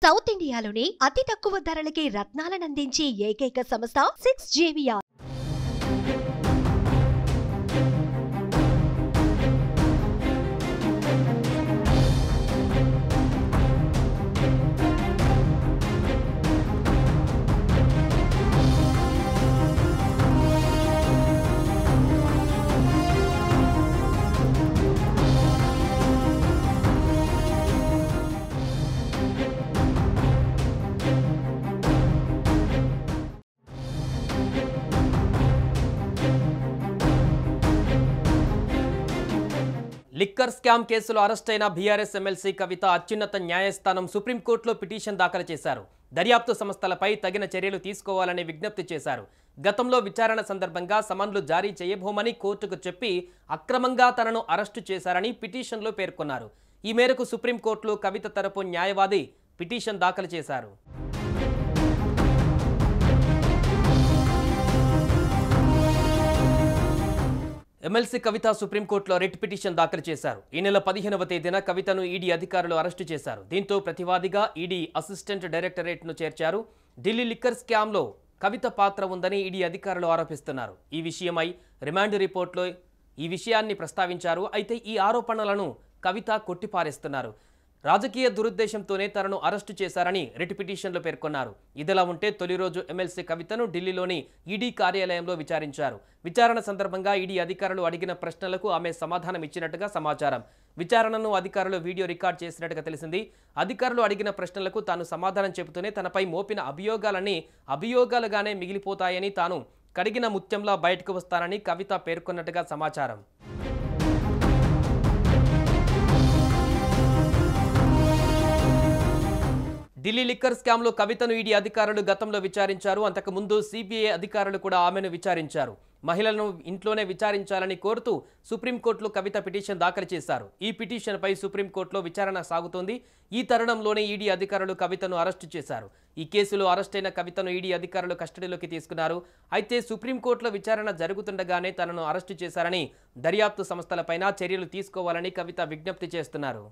South ఇండియాలోనే అతి తక్కువ ధరలకి రత్నాలనందించే ఏకైక సంస్థ 6JVR. లిక్కర్ స్కామ్ కేసులో అరెస్ట్ అయిన బీఆర్ఎస్ ఎమ్మెల్సీ కవిత అత్యున్నత న్యాయస్థానం సుప్రీంకోర్టులో పిటిషన్ దాఖలు చేశారు. దర్యాప్తు సంస్థలపై తగిన చర్యలు తీసుకోవాలని విజ్ఞప్తి చేశారు. గతంలో విచారణ సందర్భంగా సమన్లు జారీ చేయబోమని కోర్టుకు చెప్పి అక్రమంగా తనను అరెస్టు చేశారని పిటిషన్లో పేర్కొన్నారు. ఈ మేరకు సుప్రీంకోర్టులో కవిత తరపు న్యాయవాది పిటిషన్ దాఖలు చేశారు. ఎమ్మెల్సీ కవిత సుప్రీంకోర్టులో రిట్ పిటిషన్ దాఖలు చేశారు. ఈ నెల 15వ తేదీన కవితను ఈడీ అధికారులు అరెస్టు చేశారు. దీంతో ప్రతివాదిగా ఈడీ అసిస్టెంట్ డైరెక్టరేట్ను చేర్చారు. ఢిల్లీ లిక్కర్ స్కామ్లో కవిత పాత్ర ఉందని ఈడీ అధికారులు ఆరోపిస్తున్నారు. ఈ విషయమై రిమాండ్ రిపోర్ట్లో ఈ విషయాన్ని ప్రస్తావించారు. అయితే ఈ ఆరోపణలను కవిత కొట్టిపారేస్తున్నారు. రాజకీయ దురుద్దేశంతోనే తనను అరెస్టు చేశారని రిట్ పిటిషన్లో పేర్కొన్నారు. ఇదిలా ఉంటే తొలి రోజు ఎమ్మెల్సీ కవితను ఢిల్లీలోని ఈడీ కార్యాలయంలో విచారించారు. విచారణ సందర్భంగా ఈడీ అధికారులు అడిగిన ప్రశ్నలకు ఆమె సమాధానం ఇచ్చినట్టుగా సమాచారం. విచారణను అధికారులు వీడియో రికార్డ్ చేసినట్టుగా తెలిసింది. అధికారులు అడిగిన ప్రశ్నలకు తాను సమాధానం చెబుతూనే తనపై మోపిన అభియోగాలన్నీ అభియోగాలుగానే మిగిలిపోతాయని, తాను కడిగిన ముత్యంలా బయటకు వస్తానని కవిత పేర్కొన్నట్టుగా సమాచారం. ఢిల్లీ లిక్కర్ స్కామ్లో కవితను ఈడీ అధికారులు గతంలో విచారించారు. అంతకుముందు సిబిఐ అధికారులు కూడా ఆమెను విచారించారు. మహిళలను ఇంట్లోనే విచారించాలని కోరుతూ సుప్రీంకోర్టులో కవిత పిటిషన్ దాఖలు చేశారు. ఈ పిటిషన్పై సుప్రీంకోర్టులో విచారణ సాగుతోంది. ఈ తరుణంలోనే ఈడీ అధికారులు కవితను అరెస్టు చేశారు. ఈ కేసులో అరెస్టైన కవితను ఈడీ అధికారులు కస్టడీలోకి తీసుకున్నారు. అయితే సుప్రీంకోర్టులో విచారణ జరుగుతుండగానే తనను అరెస్టు చేశారని, దర్యాప్తు సంస్థలపైన చర్యలు తీసుకోవాలని కవిత విజ్ఞప్తి చేస్తున్నారు.